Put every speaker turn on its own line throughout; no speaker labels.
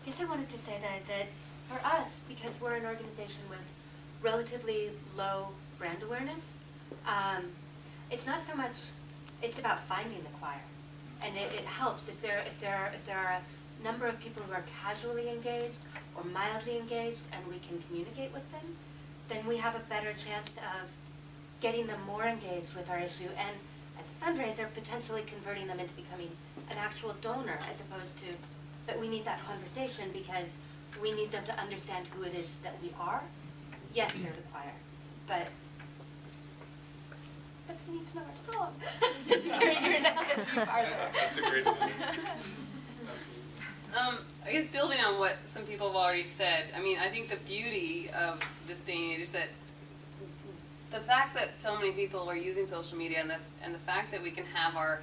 guess I wanted to say that for us, because we're an organization with relatively low brand awareness, it's not so much, it's about finding the choir. And it helps if there are a number of people who are casually engaged or mildly engaged and we can communicate with them, then we have a better chance of getting them more engaged with our issue and, as a fundraiser, potentially converting them into becoming an actual donor, as opposed to that we need that conversation because we need them to understand who it is that we are. Yes, they're the choir, but they need to know our song to carry your analogy farther.
That's a great one. Absolutely.
I guess building on what some people have already said, I mean, I think the beauty of this day and age is that the fact that so many people are using social media and the fact that we can have our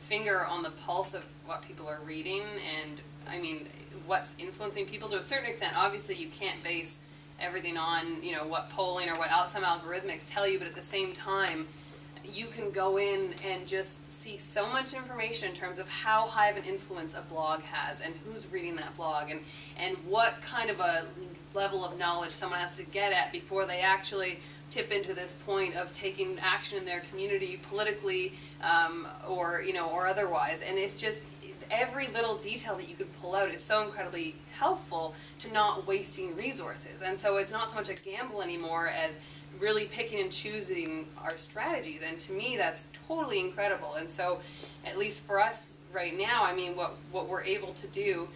finger on the pulse of what people are reading and, I mean, what's influencing people to a certain extent. Obviously, you can't base everything on, you know, what polling or what some algorithmics tell you, but at the same time, you can go in and just see so much information in terms of how high of an influence a blog has and who's reading that blog and what kind of a level of knowledge someone has to get at before they actually tip into this point of taking action in their community politically or, you know, or otherwise. And it's just every little detail that you can pull out is so incredibly helpful to not wasting resources. And so it's not so much a gamble anymore as really picking and choosing our strategies, and to me that's totally incredible. And so at least for us right now, I mean, what we're able to do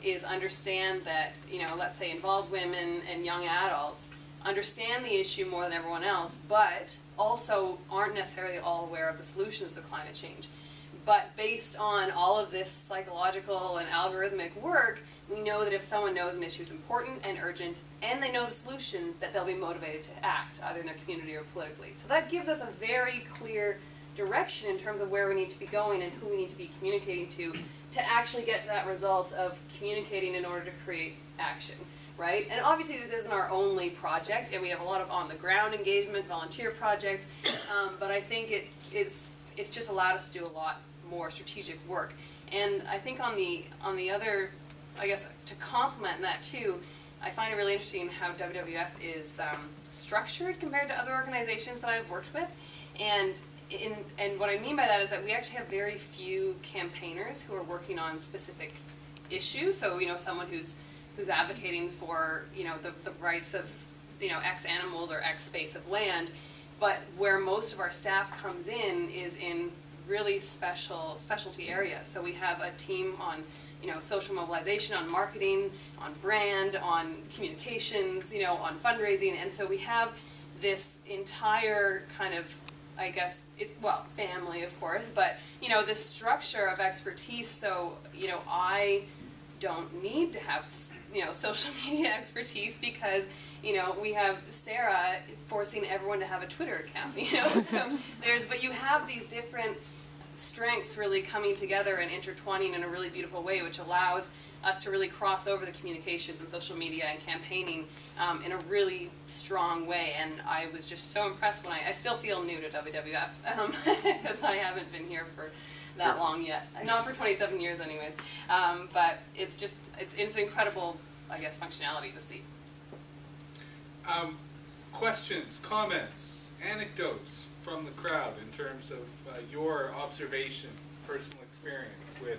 is understand that, you know, let's say involved women and young adults understand the issue more than everyone else, but also aren't necessarily all aware of the solutions to climate change. But based on all of this psychological and algorithmic work, we know that if someone knows an issue is important and urgent, and they know the solutions, that they'll be motivated to act, either in their community or politically. So that gives us a very clear direction in terms of where we need to be going and who we need to be communicating to actually get to that result of communicating in order to create action, right? And obviously this isn't our only project, and we have a lot of on-the-ground engagement, volunteer projects, but I think it's just allowed us to do a lot more strategic work. And I think on the other, I guess, to complement that too, I find it really interesting how WWF is structured compared to other organizations that I've worked with. And what I mean by that is that we actually have very few campaigners who are working on specific issues. So, you know, someone who's advocating for, you know, the rights of, you know, X animals or X space of land. But where most of our staff comes in is in really specialty areas. So we have a team on, you know, social mobilization, on marketing, on brand, on communications, you know, on fundraising. And so we have this entire kind of, I guess, well, family, of course, but, you know, this structure of expertise. So, you know, I don't need to have, you know, social media expertise because, you know, we have Sarah forcing everyone to have a Twitter account, you know, so but you have these different strengths really coming together and intertwining in a really beautiful way, which allows us to really cross over the communications and social media and campaigning in a really strong way. And I was just so impressed when I still feel new to WWF because I haven't been here for that long yet. Not for 27 years anyways. But it's just, it's incredible, I guess, functionality to see.
Questions, comments, anecdotes from the crowd in terms of your observations, personal experience with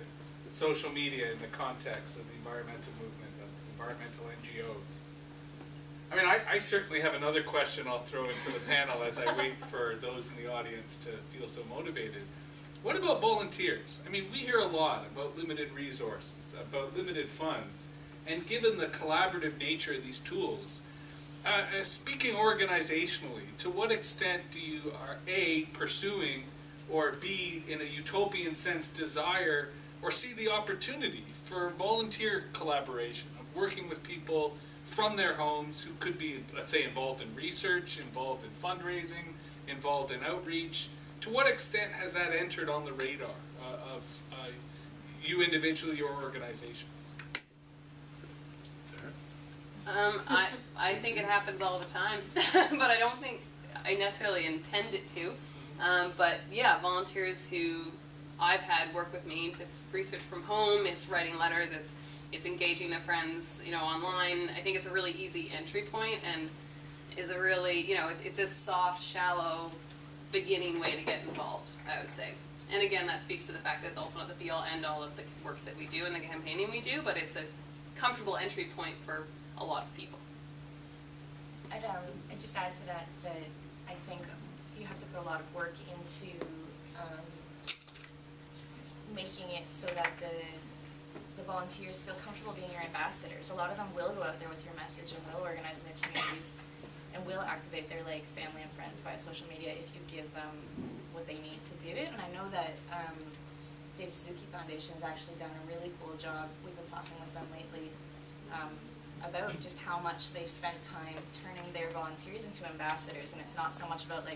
social media in the context of the environmental movement, of environmental NGOs. I mean, I certainly have another question I'll throw into the panel as I wait for those in the audience to feel so motivated. What about volunteers? I mean, we hear a lot about limited resources, about limited funds, and given the collaborative nature of these tools, speaking organizationally, to what extent do you are A, pursuing, or B, in a utopian sense, desire or see the opportunity for volunteer collaboration of working with people from their homes who could be, let's say, involved in research, involved in fundraising, involved in outreach? To what extent has that entered on the radar of you individually or organizations?
I think it happens all the time, but I don't think I necessarily intend it to. But yeah, volunteers who I've had work with me, it's research from home, it's writing letters, it's it's engaging their friends, you know, online. I think it's a really easy entry point and is a really, you know, it's a soft, shallow beginning way to get involved, I would say. And again, that speaks to the fact that it's also not the be-all, end-all of the work that we do and the campaigning we do, but it's a comfortable entry point for a lot of people.
I'd just add to that I think you have to put a lot of work into making it so that the volunteers feel comfortable being your ambassadors. A lot of them will go out there with your message and will organize in their communities and will activate their family and friends via social media if you give them what they need to do it. And I know that the Suzuki Foundation has actually done a really cool job. We've been talking with them lately about just how much they've spent time turning their volunteers into ambassadors, and it's not so much about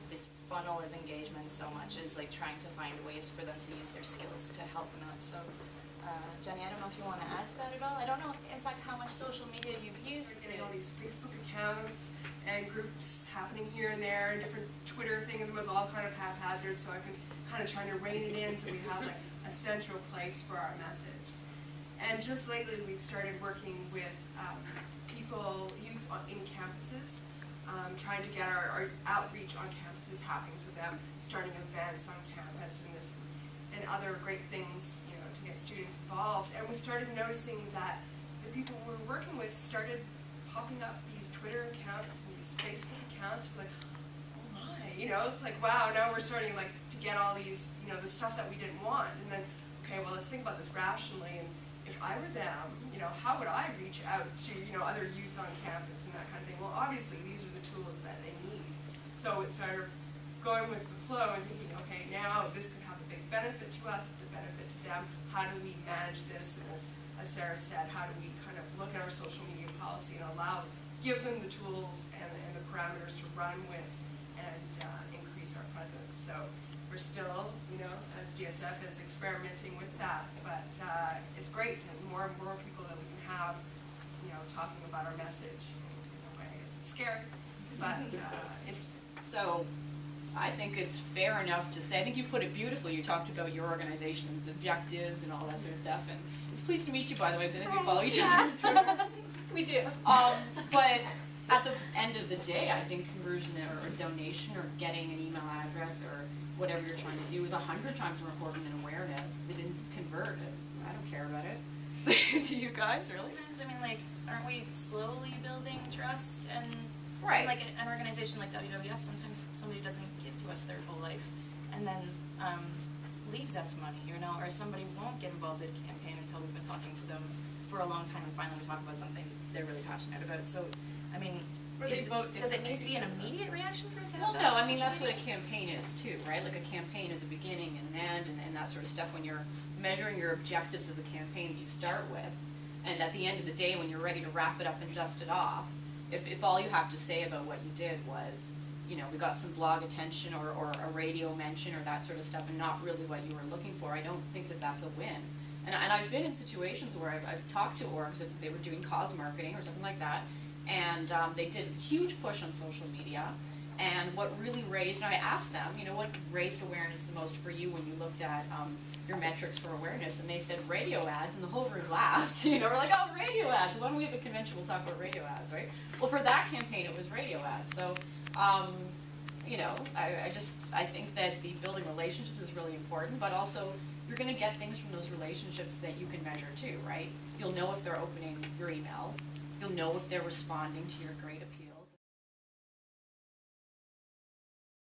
this funnel of engagement so much as trying to find ways for them to use their skills to help them out. So Jenny, I don't know if you want to add to that at all. I don't know, in fact, how much social media you've used to...
Getting all these Facebook accounts and groups happening here and there, and different Twitter things. It was all kind of haphazard, so I've been kind of trying to rein it in so we have a central place for our message. And just lately, we've started working with people, youth in campuses, trying to get our outreach on campuses happening, so them starting events on campus and other great things, you know, to get students involved. And we started noticing that the people we were working with started popping up these Twitter accounts and these Facebook accounts. We're like, oh my, you know, it's like, wow, now we're starting to get all these, you know, the stuff that we didn't want. And then, okay, well, let's think about this rationally. And if I were them, you know, how would I reach out to, you know, other youth on campus and that kind of thing? Well, obviously, these are the tools that they need. So it's sort of going with the flow and thinking, okay, now this could have a big benefit to us, it's a benefit to them. How do we manage this? And as Sarah said, how do we kind of look at our social media policy and give them the tools and the parameters to run with and increase our presence. So we're still, you know, as DSF is experimenting with that, but it's great, and more people that we can have, you know, talking about our message in a way. It's scary, but interesting.
So I think it's fair enough to say, I think you put it beautifully. You talked about your organization's objectives and all that sort of stuff, and it's pleased to meet you, by the way, because I think we follow each other on Twitter.
We do.
But at the end of the day, I think conversion or donation or getting an email address or whatever you're trying to do is 100 times more important than awareness. They didn't convert it. I don't care about it. Do you guys, really?
Sometimes, I mean, aren't we slowly building trust? And
right.
An organization like WWF, sometimes somebody doesn't give to us their whole life and then leaves us money, you know, or somebody won't get involved in a campaign until we've been talking to them for a long time and finally we talk about something they're really passionate about. So, I mean, does it need to be an immediate reaction for it to happen?
Well, no, I mean, that's what a campaign is too, right? Like a campaign is a beginning and an end and that sort of stuff when you're measuring your objectives of the campaign that you start with. And at the end of the day, when you're ready to wrap it up and dust it off, if all you have to say about what you did was, you know, we got some blog attention or a radio mention or that sort of stuff and not really what you were looking for, I don't think that that's a win. And I've been in situations where I've talked to orgs that they were doing cause marketing or something like that, and they did a huge push on social media. And what really raised, and I asked them, you know, what raised awareness the most for you when you looked at your metrics for awareness? And they said radio ads, and the whole room laughed. You know, we're like, oh, radio ads. When we have a convention, we'll talk about radio ads, right? Well, for that campaign, it was radio ads. So, you know, I think that the building relationships is really important, but also you're going to get things from those relationships that you can measure too, right? You'll know if they're opening your emails. You'll know if they're responding to your great appeal.